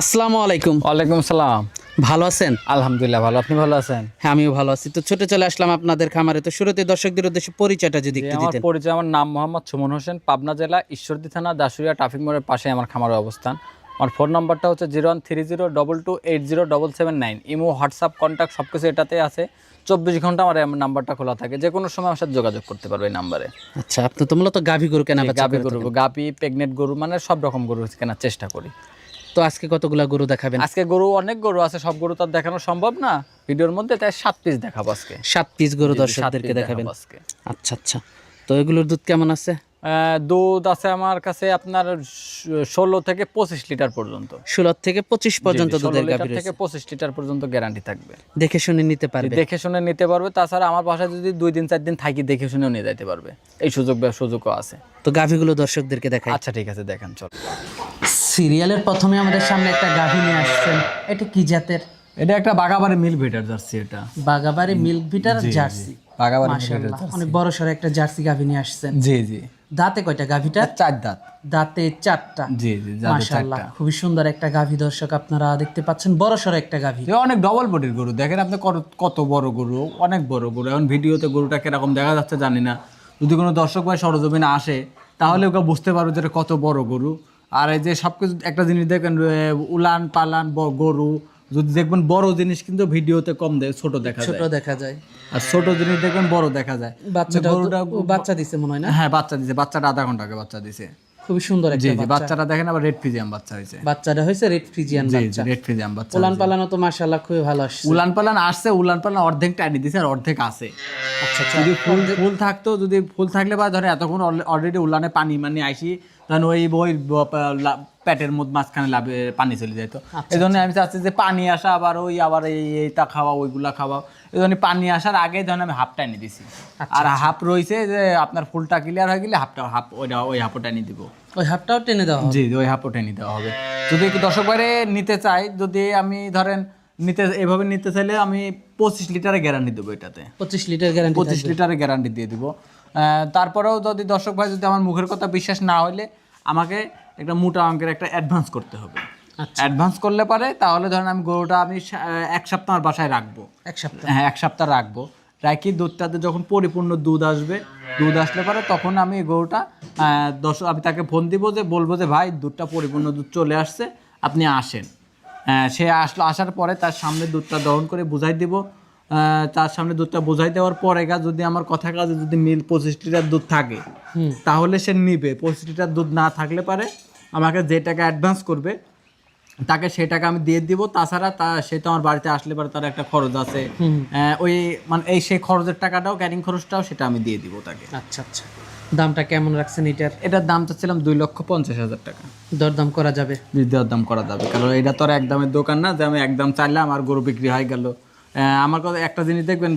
আসসালামু আলাইকুম। ওয়ালাইকুম সালাম। ভালো আছেন? আলহামদুলিল্লাহ ভালো। আপনি ভালো আছেন? হ্যাঁ, আমিও ভালো আছি। তো ছুটে চলে আসলাম আপনাদের খামারে। তো শুরুতে দর্শকদের উদ্দেশ্যে পরিচয়টা যদি একটু আমার দিতেন। পরিচয়, আমার নাম মোহাম্মদ সুমন হোসেন, পাবনা জেলা ঈশ্বরদী থানা দাসুরিয়া ট্রাফিক মোড়ের পাশে আমার খামারের অবস্থান। আমার ফোন নাম্বারটা হচ্ছে 013022807779। ইমো, হোয়াটসঅ্যাপ, কন্ট্যাক্ট সব কিছু এটাতে আছে। 24 ঘন্টা আমার নাম্বারটা খোলা থাকে, যে কোনো সময় আমার সাথে যোগাযোগ করতে পারবে এই নাম্বারে। আচ্ছা, আপনি তো মূলত গাভী গরু কেনা বেচা গাভী করে গরু, থাকেন। গাভী, প্রেগনেন্ট গরু, মানে সব রকম গরু কেনার চেষ্টা করি। তো আজকে কতগুলা গরু দেখাবেন? আজকে গরু অনেক গরু আছে, সব গরু তো আর দেখানো সম্ভব না ভিডিওর মধ্যে, তাই 7 পিস দেখাবো আজকে। 7 পিস গরু জি, দর্শকদেরকে 7 পিস দেখাবেন দেখাবো আজকে। আচ্ছা আচ্ছা। তো এগুলোর দুধ কেমন আছে? দুধ আছে আমার কাছে আপনার 16 থেকে 25 লিটার পর্যন্ত। 16 থেকে 25 পর্যন্ত 16 দুধের লিটার গাভী থেকে রয়েছে। 25 লিটার পর্যন্ত গ্যারান্টি থাকবে। দেখে শুনে নিতে পারবে। দেখে শুনে নিতে পারবে। তাছাড়া আমার বাসায় যদি 2 দিন 4 দিন থাকি, দেখে শুনেও নিয়ে যেতে পারবে। এই সুযোগও আছে। তো গাভীগুলো দর্শকদেরকে দেখাই। আচ্ছা ঠিক আছে, দেখেন চল। সিরিয়ালের প্রথমে আমাদের সামনে একটা গাভী নিয়ে আসছেন। এটা কি জাতের? এটা একটা বাগাবাড়ি মিল্ক ভিটার জার্সি। এটা বাগাবাড়ি মিল্ক ভিটার জার্সি। বাগাবাড়ি মিল্ক মাশাআল্লাহ, ভিটার অনেক বড় সড় একটা জার্সি গাভী নিয়ে আসছেন। জি জি। দাঁতে কয়টা গাভীটা? 4 দাঁত। দাঁতে 4টা। জি জি, দাঁতে মাশাআল্লাহ, 4টা। খুবই সুন্দর একটা গাভী দর্শক আপনারা দেখতে পাচ্ছেন, বড় সড় একটা গাভী। অনেক ডবল বডির গরু, দেখেন আপনি কত বড় গরু, অনেক বড় গরু। এখন ভিডিওতে গরুটা কিরকম দেখা যাচ্ছে জানি না, যদি কোনো দর্শক ভাই সরজমিনে আসে তাহলে ওকে বুঝতে পারবে যে এটা কত বড় গরু। আর এই যে সবকিছু একটা জিনিস দেখেন, উলান পালান গরু যদি দেখবেন, বড় জিনিস কিন্তু ভিডিওতে কম ছোট দেখা ছোট যায়। দেখা যায়। আর ছোট জিনিস দেখবেন বড় দেখা যায়। গরুটা বাচ্চা দিছে মনে হয় না? হ্যাঁ, বাচ্চা দিছে। বাচ্চাটা আধা ঘন্টা আগে বাচ্চা দিছে। খুবই সুন্দর জি একটা জি, বাচ্চাটা দেখেন আবার রেড ফ্রিজিয়াম বাচ্চা হয়েছে। বাচ্চাটা হয়েছে রেড ফ্রিজিয়ান জি জি, বাচ্চা। রেড ফ্রিজিয়াম বাচ্চা। উলান পালানো তো মাশাআল্লাহ খুবই ভালো আসছে। উলান পালান আসছে, উলান পালান অর্ধেক টানি দিছে আর অর্ধেক আছে। আচ্ছা আচ্ছা। যদি ফুল থাকতো, যদি ফুল থাকলে বা ধরে এতক্ষণ অলরেডি উলানে পানি মানে আইসি, তখন ওই পেটের মধ্যে মাঝখানে পানি চলে যেত। এই জন্য আমি চাচ্ছি যে পানি আসা, আবার এইটা খাওয়া, ওইগুলা খাওয়া, এই জন্য পানি আসার আগে ধরেন আমি হাফ টানি দিছি। আর হাফ রয়েছে যে আপনার ফুলটা ক্লিয়ার হয়ে গেলে ওই হাফও টানি দিব। ওই হাফটাও টেনে দেওয়া হবে? জি, ওই হাফও টেনে দেওয়া হবে। যদি দর্শক বাইরে নিতে চাই, যদি আমি ধরেন এভাবে নিতে চাইলে আমি 25 লিটারের গ্যারান্টি দেবো এটাতে। 25 লিটার গ্যারান্টি? 25 লিটারের গ্যারান্টি দিয়ে দিব। তারপরেও যদি দর্শক ভাই যদি আমার মুখের কথা বিশ্বাস না হইলে আমাকে একটা মোটা অঙ্কের একটা অ্যাডভান্স করতে হবে। অ্যাডভান্স করলে পারে তাহলে ধরেন আমি গরুটা 1 সপ্তাহ আমার বাসায় রাখবো। 1 সপ্তাহ? হ্যাঁ, 1 সপ্তাহ রাখবো। রাখি দুধটাতে যখন পরিপূর্ণ দুধ আসবে, দুধ আসলে পরে তখন আমি গরুটা আমি তাকে ফোন দিব, যে বলবো যে ভাই দুধটা পরিপূর্ণ দুধ চলে আসছে, আপনি আসেন। সে আসার পরে তার সামনে দুধটা দহন করে বুঝাই দিব। তার সামনে দুধটা বুঝাই দেওয়ার পরে যদি আমার কথা কাজে যদি মিল 25 লিটার দুধ থাকে তাহলে সে নিবে। 25 লিটার দুধ না থাকলে পারে আমাকে যে টাকা অ্যাডভান্স করবে তাকে সেই টাকা আমি দিয়ে দিব। তাছাড়া সে তো আমার বাড়িতে আসলে পরে তার একটা খরচ আছে, ওই মানে সেই খরচের টাকাটাও, ক্যারিং খরচটাও সেটা আমি দিয়ে দিব তাকে। আচ্ছা আচ্ছা। দামটা কেমন রাখছেন এটার? এটার দাম চাচ্ছিলাম 2,50,000 টাকা। দরদাম করা যাবে? দরদাম করা যাবে, কারণ এটা তো আর একদমের দোকান না যে আমি একদম চাইলাম আর গরু বিক্রি হয়ে গেল। আমার কথা একটা জিনিস দেখবেন,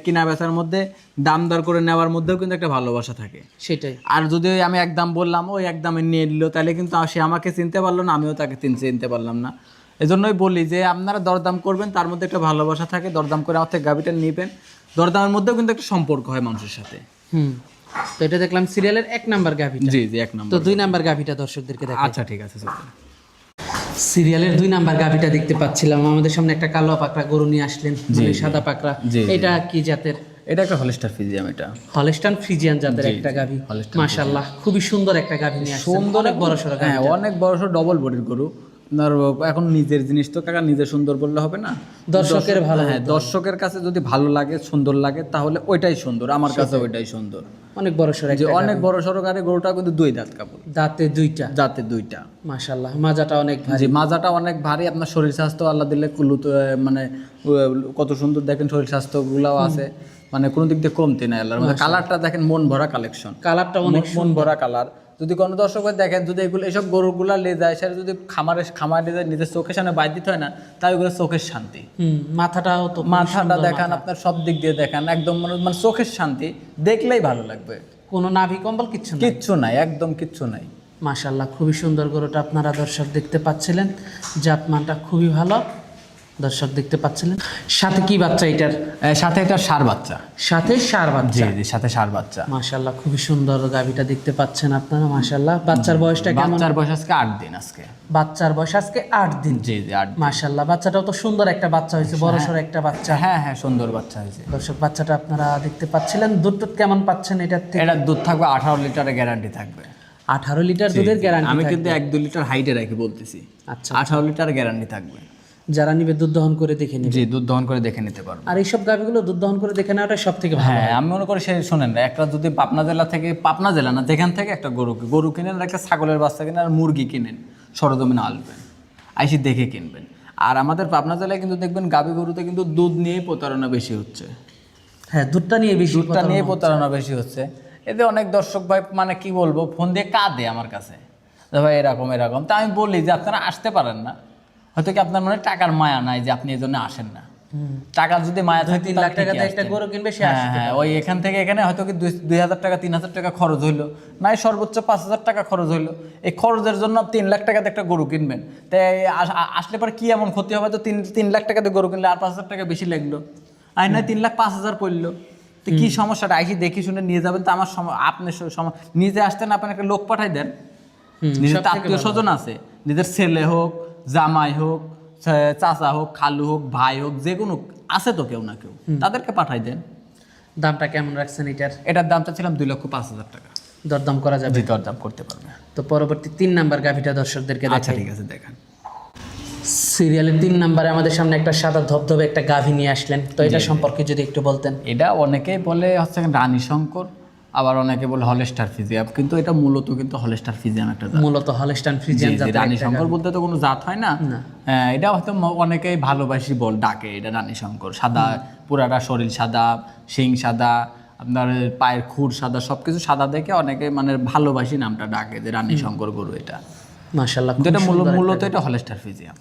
কিনা বেচার মধ্যে দাম দর করে নেওয়ার মধ্যেও কিন্তু একটা ভালোবাসা থাকে। সেটাই। আর যদি আমি একদম বললাম, ওই একদমে নিয়ে নিল, তাহলে কিন্তু সে আমাকে চিনতে পারলো না, আমিও তাকে চিনতে পারলাম না। এজন্যই বলি যে আপনারা দরদাম করবেন, তার মধ্যে একটা ভালোবাসা থাকে, দরদাম করে আমার থেকে গাভিটা নিবেন। দরদামের মধ্যেও কিন্তু একটা সম্পর্ক হয় মানুষের সাথে। তো এটা দেখলাম সিরিয়ালের 1 নাম্বার গাভিটা। জি জি, 1 নাম্বার। তো 2 নাম্বার গাভিটা দর্শকদেরকে দেখাই। আচ্ছা ঠিক আছে। সিরিয়ালের 2 নাম্বার গাভিটা দেখতে পাচ্ছিলাম, আমাদের সামনে একটা কালো পাকড়া গরু নিয়ে আসলেন, মানে সাদা পাকড়া। এটা কি জাতের? এটা একটা হলস্টার ফ্রিজিয়াম। এটা হলস্টাইন ফ্রিজিয়ান জাতের একটা গাভী। মাশাআল্লাহ, খুবই সুন্দর একটা গাভী নিয়ে আসছেন। সুন্দর, অনেক বড় সরো গাভী। হ্যাঁ, অনেক বড় সরো ডবল বডির গরু। আপনার এখন নিজের জিনিস তো কাকা নিজে সুন্দর বললে হবে না, দর্শকের ভালো। হ্যাঁ, দর্শকের কাছে যদি ভালো লাগে, সুন্দর লাগে, তাহলে ওইটাই সুন্দর। আমার কাছে ওইটাই সুন্দর। অনেক বড় সরো, অনেক বড় সরো গাড়ি। গরুটা কিন্তু 2 দাঁত কাপড়, দাঁতে 2টা। দাঁতে 2টা। মাশাআল্লাহ, মাজাটা অনেক ভারী। মাজাটা অনেক ভারী। আপনার শরীর স্বাস্থ্য আল্লাহ দিলে মানে কত সুন্দর দেখেন, শরীর স্বাস্থ্য গুলাও আছে, মানে কোনো দিক দিয়ে কমতি নাই আল্লাহর মধ্যে। কালারটা দেখেন, মন ভরা কালেকশন, কালারটা অনেক মন ভরা কালার। যদি কোনো দর্শক দেখেন, যদি এইসব গরুগুলা লে যায়, সেটা যদি খামার লে যায়, নিজের চোখের সামনে বাইর দিতে হয় না, তাই ওগুলো চোখের শান্তি। মাথাটাও তো, মাথাটা দেখান, আপনার সব দিক দিয়ে দেখান, একদম মানে চোখের শান্তি, দেখলেই ভালো লাগবে। কোনো নাভি কম্বল কিচ্ছু নাই, একদম কিচ্ছু নাই। মাশাআল্লাহ, খুবই সুন্দর গরুটা আপনারা দর্শক দেখতে পাচ্ছিলেন। জাতমানটা খুবই ভালো। দর্শক দেখতে পাচ্ছিলেন, সাথে কি বাচ্চা এটার? সাথে এটা ষাঁড় বাচ্চা। সাথে ষাঁড় বাচ্চা। জি জি, সাথে ষাঁড় বাচ্চা। মাশাআল্লাহ, খুবই সুন্দর গাভীটা দেখতে পাচ্ছেন আপনারা। মাশাআল্লাহ, বাচ্চার বয়সটা কেমন? বাচ্চার বয়স আজকে 8 দিন। আজকে বাচ্চার বয়স আজকে 8 দিন। জি জি, 8 দিন। মাশাআল্লাহ, বাচ্চাটাও তো সুন্দর একটা বাচ্চা হয়েছে, বড়সড় একটা বাচ্চা। হ্যাঁ হ্যাঁ, সুন্দর বাচ্চা হয়েছে। দর্শক বাচ্চাটা আপনারা দেখতে পাচ্ছিলেন, দুধ কেমন পাচ্ছেন এটার থেকে? এটা দুধ থাকবে 18 লিটারের গ্যারান্টি থাকবে। 18 লিটার দুধের গ্যারান্টি? আমি কিন্তু 1-2 লিটার হাইটে রাখি বলতেছি। আচ্ছা, 18 লিটার গ্যারান্টি থাকবে। যারা নিবে দুধ দহন করে দেখে নিবে। জি, দুধ দহন করে দেখে নিতে পারবে। আর এইসব গাভীগুলো দুধ দহন করে দেখে নেওয়াটা সব থেকে ভালো। হ্যাঁ, আমি মনে করি শোনেন না, একটা যদি পাবনা জেলা থেকে, পাবনা জেলা না, যেখান থেকে একটা গরু কিনেন, আর একটা ছাগলের বাচ্চা কিনেন, আর মুরগি কিনেন, সরজমিনে আসবেন, আইসি দেখে কিনবেন। আর আমাদের পাবনা জেলায় কিন্তু দেখবেন গাভী গরুতে কিন্তু দুধ নিয়েই প্রতারণা বেশি হচ্ছে। হ্যাঁ, দুধটা নিয়ে প্রতারণা বেশি হচ্ছে। এতে অনেক দর্শক ভাই মানে কি বলবো, ফোন দিয়ে কাঁদে আমার কাছে, যে ভাই এরকম এরকম। তা আমি বলি যে আপনারা আসতে পারেন না, হয়তো কি আপনার মনে টাকার মায়া নাই যে আপনি এই জন্য আসেন না। টাকার যদি মায়া থাকে, 3 লাখ টাকা দিয়ে একটা গরু কিনবে, সে আসে। হ্যাঁ, ওই এখান থেকে এখানে হয়তো কি 2,000 টাকা 3,000 টাকা খরচ হইলো, নাই সর্বোচ্চ 5,000 টাকা খরচ হইলো। এই খরচের জন্য 3 লাখ টাকাতে একটা গরু কিনবেন, তাই আসলে পরে কি এমন ক্ষতি হবে? তো 3 লাখ টাকাতে গরু কিনলে আর 5,000 টাকা বেশি লাগলো, আর নয় 3,05,000 পড়লো। তো কি সমস্যাটা? আইসি দেখি শুনে নিয়ে যাবেন। তো আমার আপনি নিজে আসতেন, আপনি একটা লোক পাঠাই দেন, নিজের আত্মীয় স্বজন আছে, নিজের ছেলে হোক, জামাই হোক, চাচা হোক, খালু হোক, ভাই হোক, যে কোনো আছে তো কেউ না কেউ, তাদেরকে পাঠাই দেন। দামটা কেমন রাখছেন এটার? এটার দামটা ছিলাম 2,05,000 টাকা। দরদাম করা যাবে? দরদাম করতে পারবে। তো পরবর্তী 3 নাম্বার গাভীটা দর্শকদেরকে আচ্ছা, দেখাই। ঠিক আছে, দেখেন। সিরিয়ালের 3 নাম্বারে আমাদের সামনে একটা সাদা ধবধবে একটা গাভী নিয়ে আসলেন, তো এটা সম্পর্কে যদি একটু বলতেন। এটা অনেকেই বলে হচ্ছে রানী শঙ্কর, আবার অনেকে বলে হলস্টার ফ্রিজিয়ান, কিন্তু এটা মূলত কিন্তু হলস্টার ফ্রিজিয়ান একটা জাত। মূলত হলস্টাইন ফ্রিজিয়ান জাতের। রানী শঙ্কর বলতে তো কোনো জাত হয় না। না। হ্যাঁ, এটা হয়তো অনেকেই ভালোবাসি ডাকে এটা রানী শঙ্কর। সাদা, পুরাটা শরীর সাদা, শিং সাদা, আপনার পায়ের খুর সাদা, সবকিছু সাদা দেখে অনেকে মানে ভালোবাসি নামটা ডাকে, যে রানী শঙ্কর গরু এটা। মাশাআল্লাহ, এটা মূলত এটা হলস্টার ফ্রিজিয়ান।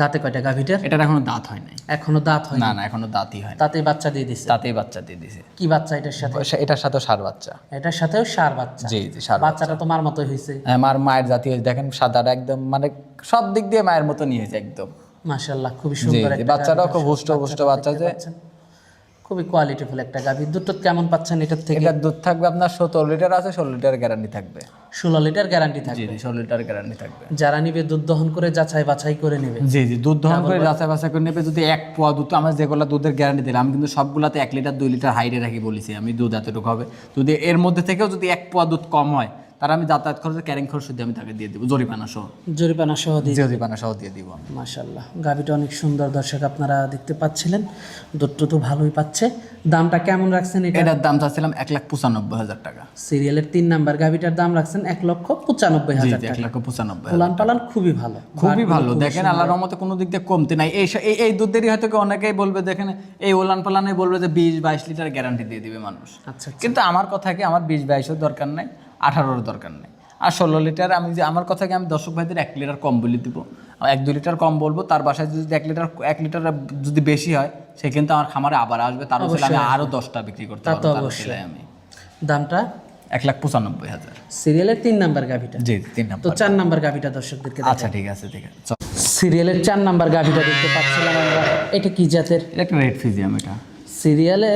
দাঁতে কয়টা গাভীটার? এটার এখনো দাঁত হয় নাই। এখনো দাঁত হয় না, এখনো দাঁতই হয় না। তাতেই বাচ্চা দিয়ে দিছে? তাতেই বাচ্চা দিয়ে দিছে। কি বাচ্চা এটার সাথে? এটার সাথে ষাঁড় বাচ্চা। এটার সাথেও ষাঁড় বাচ্চা? জি জি, ষাঁড় বাচ্চাটা তো মার মতোই হয়েছে। হ্যাঁ, মায়ের জাতীয় দেখেন, সাদাটা একদম মানে সব দিক দিয়ে মায়ের মতো নিয়েছে একদম। মাশাআল্লাহ, খুবই সুন্দর একটা বাচ্চাটাও খুব হুষ্ট বাচ্চা, যে খুবই কোয়ালিটিফুল একটা গাভী। দুধ কেমন পাচ্ছেন এটার থেকে? এটার দুধ থাকবে আপনার 17 লিটার আছে, 16 লিটার গ্যারান্টি থাকবে। 16 লিটার গ্যারান্টি জি থাকবে? জি, 16 লিটার গ্যারান্টি থাকবে। যারা নিবে দুধ দহন করে যাচাই বাছাই করে নেবে? জি জি, দুধ দহন করে যাচাই বাছাই করে নেবে। যদি 1 পোয়া দুধ, আমরা যেগুলো দুধের গ্যারান্টি দিলাম, আমি কিন্তু সবগুলাতে 1 লিটার 2 লিটার হাইটে রাখি বলেছি আমি, দুধ এতটুকু হবে। যদি এর মধ্যে থেকেও যদি 1 পোয়া দুধ কম হয়, তার আমি যাতায়াত খরচ, ক্যারিং খরচ শুধু আমি তাকে দিয়ে দেবো, জরিমানা সহ দিয়ে দিব। মাশাআল্লাহ, গাভীটা অনেক সুন্দর। দর্শক আপনারা দেখতে পাচ্ছিলেন, দুধটা তো ভালোই পাচ্ছে। দামটা কেমন রাখছেন এটা? এটার দাম চাচ্ছিলাম 1,95,000 টাকা। সিরিয়ালের 3 নাম্বার গাভীটার দাম রাখছেন 1,95,000 টাকা। 1,95,000। উলান পালান খুবই ভালো, খুবই ভালো। দেখেন, আল্লাহর রহমতে কোনো দিক দিয়ে কমতে নাই। এই দুধেরই হয়তো অনেকেই বলবে, দেখেন এই ওলান পালানে বলবে যে 20-22 লিটার গ্যারান্টি দিয়ে দিবে মানুষ। আচ্ছা, কিন্তু আমার কথা কি, আমার 20-22-এর দরকার নাই, 18-এর দরকার নেই, আর 16 লিটার। আমি যে আমার কথা কি, আমি দর্শক ভাইদের 1 লিটার কম বলে দিব, 1-2 লিটার কম বলবো। তার বাসায় যদি 1 লিটার যদি বেশি হয়, সে কিন্তু আমার খামারে আবার আসবে, তার আমি আরো 10টা বিক্রি করতে পারবো। আমি দামটা 1,95,000। সিরিয়ালের 3 নাম্বার গাভীটা? জি, 3 নাম্বার। তো 4 নাম্বার গাভীটা দর্শকদেরকে দেখাই। আচ্ছা, ঠিক আছে। সিরিয়ালের 4 নাম্বার গাভীটা দেখতে পাচ্ছিলাম আমরা, এটা কি জাতের? এটা একটা রেড ফ্রিজিয়াম। এটা সিরিয়ালে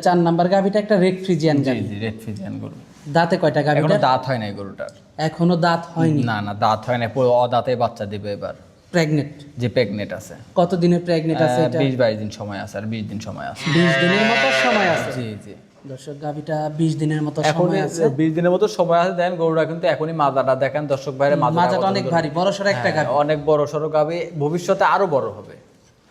4 নাম্বার গাভীটা একটা রেড ফ্রিজিয়ান গাভী। জি, রেড ফ্রিজিয়ান গরু। দাঁতে কয়টা গাভীটা? এখনো দাঁত হয় নাই গরুটার। এখনো দাঁত হয়নি? না, দাঁত হয় নাই, পুরো অদাঁতে বাচ্চা দিবে এবার। প্রেগনেন্ট? যে প্রেগনেন্ট আছে। কত দিনের প্রেগনেন্ট আছে এটা? 20-22 দিন সময় আছে, আর 20 দিন সময় আছে। 20 দিনের মতো সময় আছে? জি জি। দর্শক, গাভীটা 20 দিনের মতো এখন সময় আছে। 20 দিনের মতো সময় আছে। দেন গরুটা কিন্তু এখনই মাজাটা দেখেন দর্শক ভাইরে, মাজাটা অনেক ভারী, বড়সড় একটা গাভী। অনেক বড় সড়ো গাভী, ভবিষ্যতে আরো বড় হবে।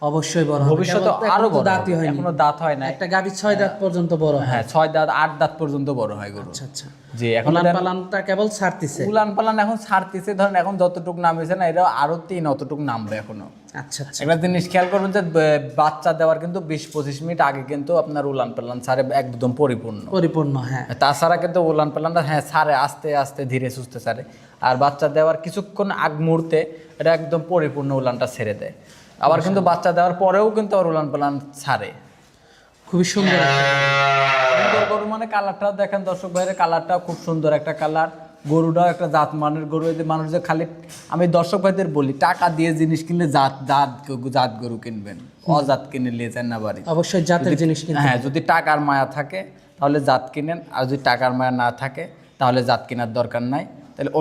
অবশ্যই বড় হবে, ভবিষ্যতে আরো বড়। দাঁতই হয়নি, এখনো দাঁত হয় না। একটা গাভী 6 দাঁত পর্যন্ত বড় হয়। হ্যাঁ, 6 দাঁত 8 দাঁত পর্যন্ত বড় হয় গরু। আচ্ছা আচ্ছা। জি, এখন উলান পালানটা কেবল ছাড়তিছে? উলান পালান এখন ছাড়তিছে, ধরেন এখন যতটুকু নামেছে না, এটা আরো 3 অতটুকু নামবে এখনো। আচ্ছা আচ্ছা। একটা জিনিস খেয়াল করবেন যে বাচ্চা দেওয়ার কিন্তু 20-25 মিনিট আগে কিন্তু আপনার উলান পালান ছাড়ে একদম পরিপূর্ণ। হ্যাঁ, তাছাড়া কিন্তু উলান পালানটা ছাড়ে আস্তে আস্তে, ধীরে সুস্থে ছাড়ে। আর বাচ্চা দেওয়ার কিছুক্ষণ আগ মুহূর্তে এটা একদম পরিপূর্ণ উলানটা ছেড়ে দেয়। আবার কিন্তু বাচ্চা দেওয়ার পরেও কিন্তু আবার উলান পালান ছাড়ে। খুবই সুন্দর গরু, মানে কালারটা দেখেন দর্শক ভাইয়ের, কালারটা খুব সুন্দর একটা কালার, গরুটাও একটা জাত মানের গরু। এই যে মানুষ যে খালি, আমি দর্শক ভাইদের বলি, টাকা দিয়ে জিনিস কিনলে জাত জাত জাত গরু কিনবেন, অজাত কিনে নিয়ে যান না বাড়ি। অবশ্যই জাতের জিনিস কিনতে হ্যাঁ, যদি টাকার মায়া থাকে তাহলে জাত কিনেন, আর যদি টাকার মায়া না থাকে তাহলে জাত কেনার দরকার নাই, তাহলে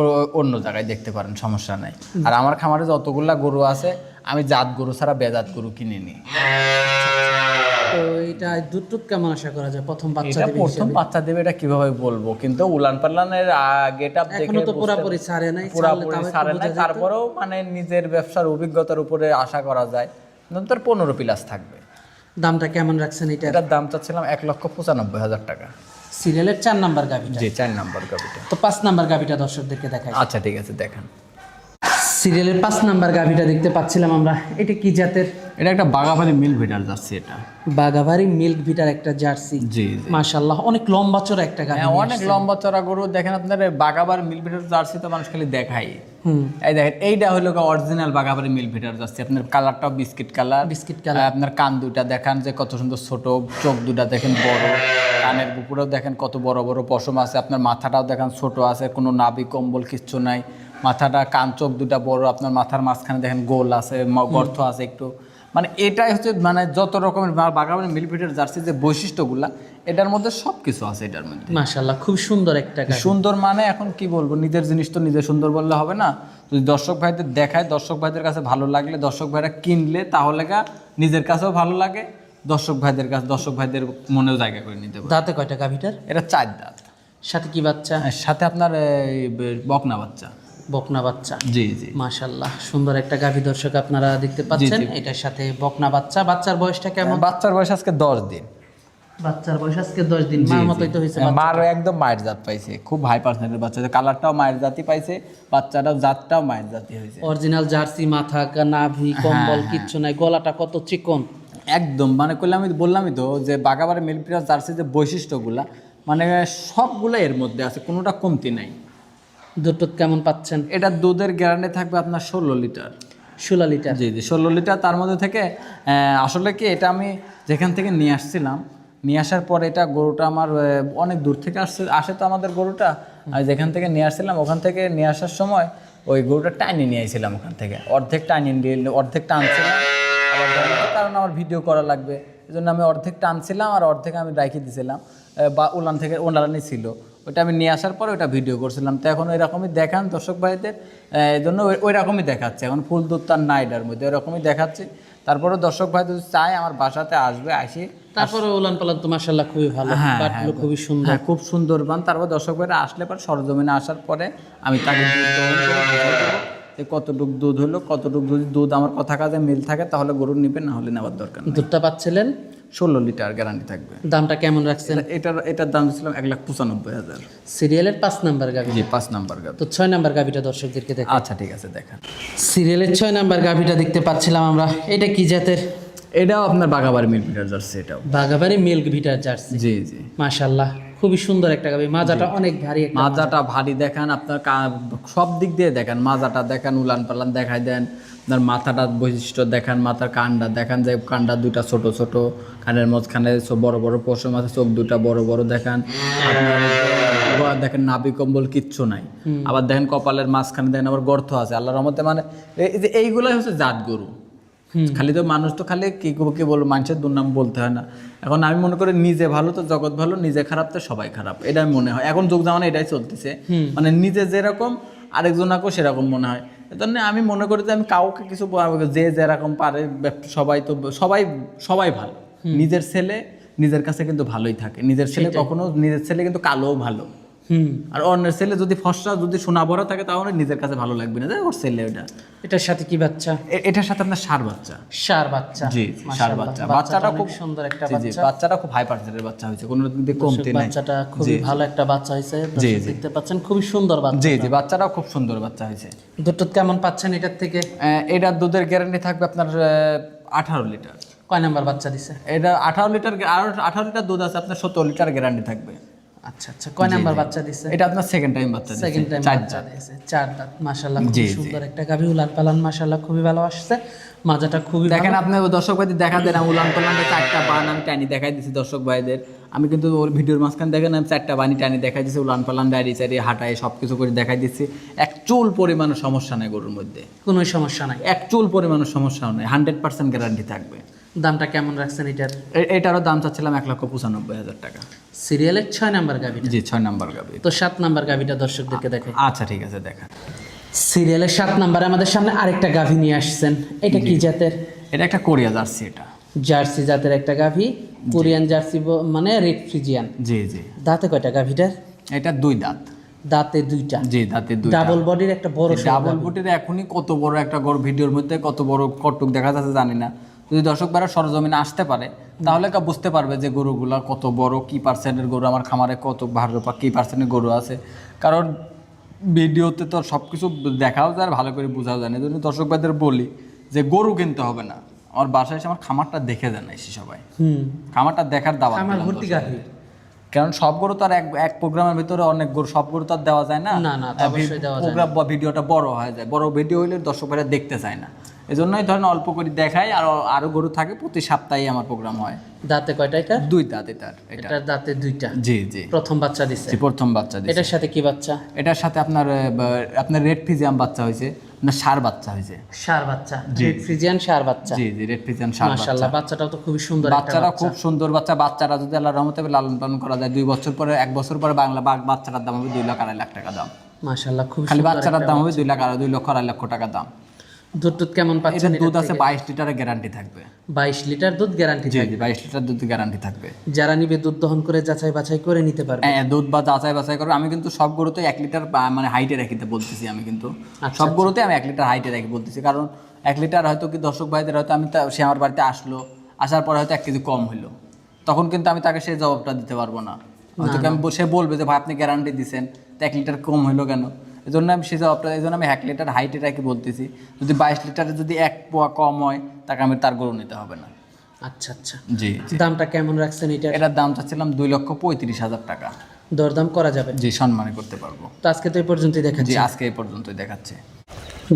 অন্য জায়গায় দেখতে পারেন, সমস্যা নাই। আর আমার খামারে যতগুলা গরু আছে আমি জাত গরু ছাড়া বেজাত গরু কিনিনি। তো এটা দুধ টুধ কেমন আশা করা যায়? প্রথম বাচ্চা এটা দেবে প্রথম বাচ্চা দেবে এটা কিভাবে বলবো, কিন্তু উলান পালানের গেটআপ দেখে এখনো তো পুরোপুরি ছাড়ে নাই, পুরোপুরি ছাড়ে নাই, তারপরেও মানে নিজের ব্যবসার অভিজ্ঞতার উপরে আশা করা যায় নন্তর 15 প্লাস থাকবে। দামটা কেমন রাখছেন এটা? এটার দাম চাচ্ছিলাম 1,95,000 টাকা। সিরিয়ালের 4 নাম্বার গাভিটা। জি, 4 নাম্বার গাভিটা। তো 5 নাম্বার গাভিটা দর্শকদেরকে দেখাই। আচ্ছা ঠিক আছে, দেখান। সিরিয়ালের 5 নাম্বার গাভিটা দেখতে পাচ্ছিলাম আমরা, এটা কি জাতের? এটা একটা বাগাবাড়ি মিল ভিটার জার্সি। এটা বাগাবাড়ি মিল্ক ভিটার একটা জার্সি। জি, মাশাআল্লাহ, অনেক লম্বা চড়া একটা গাভি। অনেক লম্বা চড়া গরু। দেখেন আপনার বাগাবাড়ি মিল ভিটার জার্সি তো মানুষ খালি দেখাই। এই দেখেন, এইটা হলো অরিজিনাল বাগাবাড়ি মিল ভিটার জার্সি। আপনার কালারটাও বিস্কিট কালার। Biscuit colour. আপনার কান দুটা দেখান যে কত সুন্দর ছোট, চোখ দুটা দেখেন বড়, কানের উপরেও দেখেন কত বড় বড় পশম আছে। আপনার মাথাটাও দেখেন ছোট আছে, কোনো নাভি কম্বল কিচ্ছু নাই। মাথাটা, কান, চোখ দুটা বড়। আপনার মাথার মাঝখানে দেখেন গোল আছে, গর্ত আছে একটু। মানে এটাই হচ্ছে মানে যত রকমের বাগাবাড়ি মিল ভিটার জার্সি যে বৈশিষ্ট্যগুলা, এটার মধ্যে সব কিছু আছে এটার মধ্যে। মাশাআল্লাহ, খুব সুন্দর একটা গাভি। সুন্দর মানে এখন কি বলবো, নিজের জিনিস তো নিজে সুন্দর বললে হবে না। যদি দর্শক ভাইদের দেখায়, দর্শক ভাইদের কাছে ভালো লাগলে, দর্শক ভাইরা কিনলে, তাহলে নিজের কাছেও ভালো লাগে, দর্শক ভাইদের মনেও জায়গা করে নিতে পারে। দাঁতে কয়টা গাভিটার? এটা 4 দাঁত। সাথে কি বাচ্চা? সাথে আপনার বকনা বাচ্চা। বকনা বাচ্চা। জি জি, মাশাআল্লাহ, সুন্দর একটা গাভি দর্শক আপনারা দেখতে পাচ্ছেন। এটার সাথে বকনা বাচ্চা। বাচ্চার বয়সটা কেমন? বাচ্চার বয়স আজকে 10 দিন। বাচ্চার বয়স আজকে 10 দিন। মার মতোই তো হইছে। মারও একদম মায়ের জাত পাইছে, খুব হাই পার্সেন্টের বাচ্চা। কালারটাও মায়ের জাতি পাইছে, বাচ্চাটাও জাতটাও মায়ের জাতি হয়েছে। অরিজিনাল জার্সি, মাথা, নাভি, কম্বল কিচ্ছু নাই। গলাটা কত চিকন একদম, মানে করলে আমি বললামই তো যে বাগাবাড়ি মিল ভিটার জার্সির যে বৈশিষ্ট্যগুলা, মানে সবগুলো এর মধ্যে আছে, কোনোটা কমতি নাই। দুধ টুধ কেমন পাচ্ছেন? এটা দুধের গ্যারান্টি থাকবে আপনার 16 লিটার। 16 লিটার? জি জি, 16 লিটার। তার মধ্যে থেকে আসলে কি, এটা আমি যেখান থেকে নিয়ে আসছিলাম, নিয়ে আসার পর এটা গরুটা আমার অনেক দূর থেকে আসে তো আমাদের গরুটা। আর যেখান থেকে নিয়ে আসছিলাম, ওখান থেকে নিয়ে আসার সময় ওই গরুটা টাইনে নিয়ে আসছিলাম ওখান থেকে, অর্ধেক টাইনে নিয়ে, অর্ধেক টানছিলাম। কারণ আমার ভিডিও করা লাগবে, এই জন্য আমি অর্ধেক টানছিলাম আর অর্ধেক আমি রাখি দিয়েছিলাম, বা উলান থেকে ওনারানি ছিল, ওইটা আমি নিয়ে আসার পরে ওইটা ভিডিও করছিলাম। তো এখন ওইরকমই দেখান দর্শক ভাইদের, এই জন্য ওই রকমই দেখাচ্ছে। এখন ফুল দুধ তার না এটার মধ্যে, ওইরকমই দেখাচ্ছে। তারপরে দর্শক ভাই যদি চায় আমার বাসাতে আসবে, আসি। তারপরে উলান পালান তো মাশাআল্লাহ খুবই ভালো, বাটগুলো খুবই সুন্দর। হ্যাঁ, খুব সুন্দর বান। তারপর দর্শক ভাইরা আসলে পর সরজমিনে আসার পরে আমি তাকে দুধ দহন করে বুঝাই দেবো যে কতটুকু দুধ হলো, কতটুকু যদি দুধ আমার কথা কাজে মিল থাকে তাহলে গরু নিবে, না হলে নেওয়ার দরকার নেই। দুধটা পাচ্ছিলেন 16 লিটার গ্যারান্টি থাকবে। দামটা কেমন রাখছেন? এটার দাম ছিলাম 1,95,000। সিরিয়ালের 5 নাম্বার গাভি। জি, 5 নাম্বার গাভি। তো 6 নাম্বার গাভিটা দর্শকদেরকে দেখা। আচ্ছা ঠিক আছে, দেখা। সিরিয়ালের 6 নাম্বার গাভিটা দেখতে পাচ্ছিলাম আমরা, এটা কি জাতের? এটাও আপনার বাগাবাড়ি মিল ভিটার জার্সি। এটাও বাগাবাড়ি মিল্ক ভিটার জার্সি। জি জি, মাশাআল্লাহ, খুবই সুন্দর একটা গাভি। মাজাটা অনেক ভারী একটা। মাজাটা ভারী দেখান, আপনার সব দিক দিয়ে দেখান, মাজাটা দেখান, উলান পালান দেখাই দেন, আপনার মাথাটা বৈশিষ্ট্য দেখান, মাথার কানটা দেখান, যে কানটা দুইটা ছোট ছোট, কানের মাঝখানে বড় বড় পশম আছে, চোখ দুটা বড় বড় দেখান। আপনার দেখেন নাভি কম্বল কিচ্ছু নাই। আবার দেখেন কপালের মাঝখানে দেখেন আবার গর্ত আছে, আল্লাহর রহমতে। মানে এইগুলাই হচ্ছে জাত গরু। খালি তো মানুষ তো খালি কি বলবো, মানুষের দুর্নাম বলতে হয় না। এখন আমি মনে করি নিজে ভালো তো জগৎ ভালো, নিজে খারাপ তো সবাই খারাপ, এটা আমি মনে হয়। এখন যুগ জামানা এটাই চলতেছে, মানে নিজে যেরকম আরেকজনাকেও সেরকম মনে হয়। এজন্য আমি মনে করি যে আমি কাউকে কিছু যে যেরকম পারে, সবাই তো সবাই ভালো। নিজের ছেলে নিজের কাছে কিন্তু ভালোই থাকে। নিজের ছেলে কখনো, নিজের ছেলে কিন্তু কালোও ভালো। আর অন্যের ছেলে যদি ফর্সা, যদি সোনা ভরা থাকে, তাহলে নিজের কাছে ভালো লাগবে না যে ওর ছেলে ওটা। এটার সাথে কি বাচ্চা? এটার সাথে আপনার ষাঁড় বাচ্চা। ষাঁড় বাচ্চা? জি, ষাঁড় বাচ্চা। বাচ্চাটা খুব সুন্দর একটা বাচ্চা। জি, বাচ্চাটা খুব হাই পার্সেন্টের বাচ্চা হয়েছে, কোনো দিক দিয়ে কমতি নাই। বাচ্চাটা খুবই ভালো একটা বাচ্চা হয়েছে, দেখতে পাচ্ছেন খুবই সুন্দর বাচ্চা। জি জি, বাচ্চাটাও খুব সুন্দর বাচ্চা হয়েছে। দুধ কেমন পাচ্ছেন এটার থেকে? এটার দুধের গ্যারান্টি থাকবে আপনার 18 লিটার। কয় নাম্বার বাচ্চা দিছে? এটা 18 লিটার, আর 18 লিটার দুধ আছে, আপনার 17 লিটার গ্যারান্টি থাকবে। আচ্ছা আচ্ছা, কয় নাম্বার বাচ্চা দিছে? এটা আপনার সেকেন্ড টাইম বাচ্চা দিছে, সেকেন্ড টাইম বাচ্চা দিয়েছে, 4 দাঁত। মাশাআল্লাহ খুব সুন্দর একটা গাভী, উলান পালান মাশাআল্লাহ খুবই ভালো আসছে, মাজাটা খুবই দেখেন। আপনি দর্শক ভাইদের দেখা দেন, উলান পালানটা 4টা বান আমি টানি দেখাই দিছি দর্শক ভাইদের। আমি কিন্তু ওর ভিডিওর মাঝখানে দেখেন আমি 4টা বানি টানি দেখাই দিছি, উলান পালান ডায়রি চারি হাঁটায় সব কিছু করে দেখাই দিচ্ছি। এক চুল পরিমাণের সমস্যা নাই গরুর মধ্যে, কোনো সমস্যা নাই, এক চুল পরিমাণের সমস্যা নেই, 100% গ্যারান্টি থাকবে। দামটা কেমন রাখছেন এটার? এটারও দাম চাচ্ছিলাম 1,95,000 টাকা। সিরিয়ালের 6 নাম্বার গাভী? জি 6 নাম্বার গাভী। তো 7 নাম্বার গাভীটা দর্শকদেরকে দেখাই। আচ্ছা ঠিক আছে, দেখা। সিরিয়ালের 7 নাম্বারে আমাদের সামনে আরেকটা গাভী নিয়ে আসছেন, এটা কি জাতের? এটা একটা কোরিয়া জার্সি, এটা জার্সি জাতের একটা গাভী, কোরিয়ান জার্সি মানে রেড ফ্রিজিয়ান। জি জি। দাঁতে কয়টা গাভীটার? এটা 2 দাঁত। দাঁতে 2টা? জি দাঁতে 2টা। ডাবল বডির একটা বড়, ডাবল বডির এখনই কত বড় একটা গরু, ভিডিওর মধ্যে কত বড় কটুক দেখা যাচ্ছে জানি না। যদি দর্শক ভাইরা সরজমিনে আসতে পারে তাহলে বুঝতে পারবে যে গরুগুলা কত বড়, কি পার্সেন্টের গরু আমার খামারে, কত ভালো কি পার্সেন্টের গরু আছে। কারণ ভিডিওতে তো সব কিছু দেখাও যায়, ভালো করে বোঝাও যায় না। এই জন্য দর্শক ভাইদের বলি যে গরু কিনতে হবে না, আমার বাসায় এসে আমার খামারটা দেখে যান এসে সবাই, খামারটা দেখার দাওয়াত আমার দিলাম ভর্তি গাভী। কারণ সব গরু তো আর এক প্রোগ্রামের ভিতরে অনেক গরু, সব গরু তো আর দেওয়া যায় না। না না, অবশ্যই দেওয়া যায়। প্রোগ্রাম বা ভিডিওটা বড় হয়ে যায়, বড় ভিডিও হইলে দর্শক ভাইরা দেখতে চায় না। এই জন্যই ধরেন অল্প করে দেখাই, আর আরো গরু থাকে, প্রতি সপ্তাহে আমার প্রোগ্রাম হয়। দাঁতে কয়টা এটা? 2 দাঁত এটার। এটার দাঁতে 2টা? জি জি। প্রথম বাচ্চা দিছে? জি প্রথম বাচ্চা দিছে। এটার সাথে কি বাচ্চা? এটার সাথে আপনার রেড ফিজিয়াম বাচ্চা হয়েছে, আপনার ষাঁড় বাচ্চা হয়েছে। ষাঁড় বাচ্চা, রেড ফ্রিজিয়ান ষাঁড় বাচ্চা? জি জি, রেড ফিজিয়ান ষাঁড় বাচ্চা। মাশাআল্লাহ, বাচ্চাটাও তো খুবই সুন্দর। বাচ্চাটা খুব সুন্দর বাচ্চা। বাচ্চারা যদি আল্লাহর রহমতে লালন পালন করা যায়, 2 বছর পরে 1 বছর পরে বাচ্চাটার দাম হবে 2,00,000-2,50,000 টাকা দাম। মাশাআল্লাহ খুব খালি সুন্দর। বাচ্চাটার দাম হবে 2,00,000-2,50,000 টাকা দাম। দুধ কেমন পাচ্ছেন? এটা দুধ আছে 22 লিটারের গ্যারান্টি থাকবে। 22 লিটার দুধ গ্যারান্টি জি থাকবে? 22 লিটার দুধ গ্যারান্টি থাকবে। যারা নিবে দুধ দহন করে যাচাই বাছাই করে নিতে পারবে? হ্যাঁ, দুধ বা যাচাই বাছাই করে। আমি কিন্তু সব গরুতে 1 লিটার মানে হাইটে রাখিতে বলতেছি। আমি কিন্তু সব গরুতে আমি 1 লিটার হাইটে রাখি বলতেছি, কারণ 1 লিটার হয়তো কি দর্শক ভাইদের হয়তো আমি সে আমার বাড়িতে আসলো, আসার পরে হয়তো 1 কেজি কম হইলো, তখন কিন্তু আমি তাকে সেই জবাবটা দিতে পারবো না। হয়তো সে বলবে যে ভাই আপনি গ্যারান্টি দিচ্ছেন, তো 1 লিটার কম হইলো কেন? এই জন্য আমি সেই জবাবটা, এই জন্য আমি 1 লিটার হাইটে রাখি বলতেছি। যদি 22 লিটারে যদি 1 পোয়া কম হয়, তাকে আমি তার গরু নিতে হবে না। আচ্ছা আচ্ছা। জি। দামটা কেমন রাখছেন এটা? এটার দাম চাচ্ছিলাম 2,35,000 টাকা। দরদাম করা যাবে? জি, সম্মানই করতে পারবো। তো আজকে তো এই পর্যন্তই দেখাচ্ছি। জি, আজকে এই পর্যন্তই দেখাচ্ছে।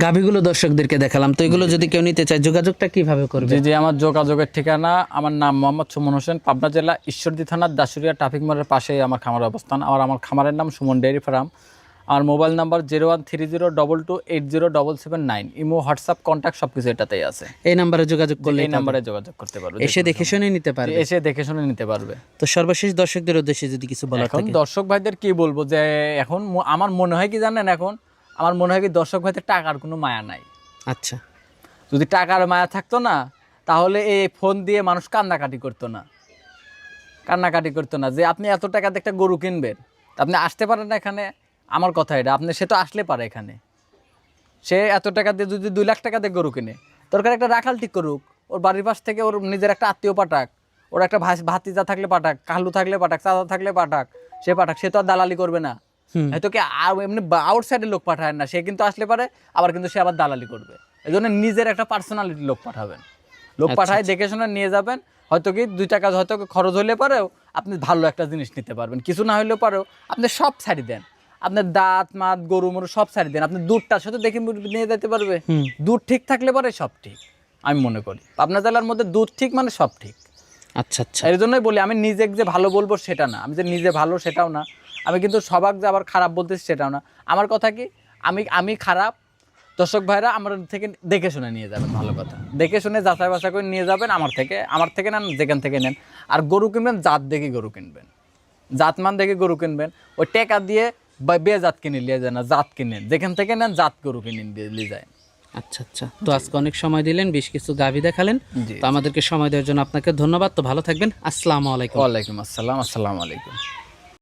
গাভীগুলো দর্শকদেরকে দেখালাম, তো এগুলো যদি কেউ নিতে চায় যোগাযোগটা কিভাবে করবে? জি জি, আমার যোগাযোগের ঠিকানা, আমার নাম মোহাম্মদ সুমন হোসেন, পাবনা জেলা ঈশ্বরদী থানার দাসুরিয়া ট্রাফিক মোড়ের পাশেই আমার খামারের অবস্থান। আমার খামারের নাম সুমন ডেয়ারি ফার্ম। আমার mobile number 013022807779। Imo, WhatsApp, contact সবকিছু এটাতেই আছে। এই নাম্বারে যোগাযোগ করলে এই নাম্বারে যোগাযোগ করতে পারবে, এসে দেখে শুনে নিতে পারবে। এসে দেখে শুনে নিতে পারবে। তো সর্বশেষ দর্শকদের উদ্দেশ্যে যদি কিছু বলার এখন থাকে? দর্শক ভাইদের কি বলবো, যে এখন আমার মনে হয় কি জানেন, এখন আমার মনে হয় কি দর্শক ভাইদের টাকার কোনো মায়া নাই। আচ্ছা, যদি টাকার মায়া থাকতো না, তাহলে এই ফোন দিয়ে মানুষ কান্নাকাটি করতো না যে আপনি এত টাকা দিয়ে একটা গরু কিনবেন, আপনি আসতে পারেন না এখানে। আমার কথা এটা, সে তো আসলে পারে এখানে। সে এত টাকা দিয়ে যদি 2 লাখ টাকা দিয়ে গরু কিনে, দরকার একটা রাখাল ঠিক করুক, ওর বাড়ির পাশ থেকে ওর নিজের একটা আত্মীয় পাঠাক, ওর একটা ভাতিজা থাকলে পাঠাক, কালু থাকলে পাঠাক, চাচা থাকলে পাঠাক, সে তো আর দালালি করবে না। হয়তো কি এমনি আউটসাইডের লোক পাঠায় না, সে কিন্তু আসলে পারে, আবার কিন্তু সে আবার দালালি করবে। এই জন্য নিজের একটা পার্সোনালিটি লোক পাঠাবেন, পাঠায় দেখে শুনে নিয়ে যাবেন। হয়তো কি 2 টাকা হয়তো খরচ হলে পারেও আপনি ভালো একটা জিনিস নিতে পারবেন, কিছু না হলেও পারেও আপনি সব ছাড়ি দেন, আপনার দাঁত মাত গরু মরু সব ছাড়ি দেন, আপনি দুধটার সাথে দেখে নিয়ে যেতে পারবে। দুধ ঠিক থাকলে পরে সব ঠিক, আমি মনে করি পাবনা জেলার মধ্যে দুধ ঠিক মানে সব ঠিক। আচ্ছা আচ্ছা। এর জন্যই বলি, আমি নিজে যে ভালো বলবো সেটা না, আমি যে নিজে ভালো সেটাও না, আমি কিন্তু সবাক যে আবার খারাপ বলতেছি সেটাও না। আমার কথা কি, আমি খারাপ, দর্শক ভাইরা আমার থেকে দেখে শুনে নিয়ে যাবেন, ভালো কথা দেখে শুনে যাচাই বাছাই করে নিয়ে যাবেন। আমার থেকে নেন, যেখান থেকে নেন। আর গরু কিনবেন জাত দেখে গরু কিনবেন, জাতমান দেখে গরু কিনবেন। ওই টাকা দিয়ে বেজাত কিনে নিয়ে যায় না, জাত কিনেন, যেখান থেকে নেন জাত গরু কিনে নিয়ে যায়। আচ্ছা আচ্ছা। তো আজকে অনেক সময় দিলেন, বেশ কিছু গাভী দেখালেন, তো আমাদেরকে সময় দেওয়ার জন্য আপনাকে ধন্যবাদ। তো ভালো থাকবেন। আসসালামু আলাইকুম। ওয়ালাইকুম আসসালাম। আসসালামু আলাইকুম।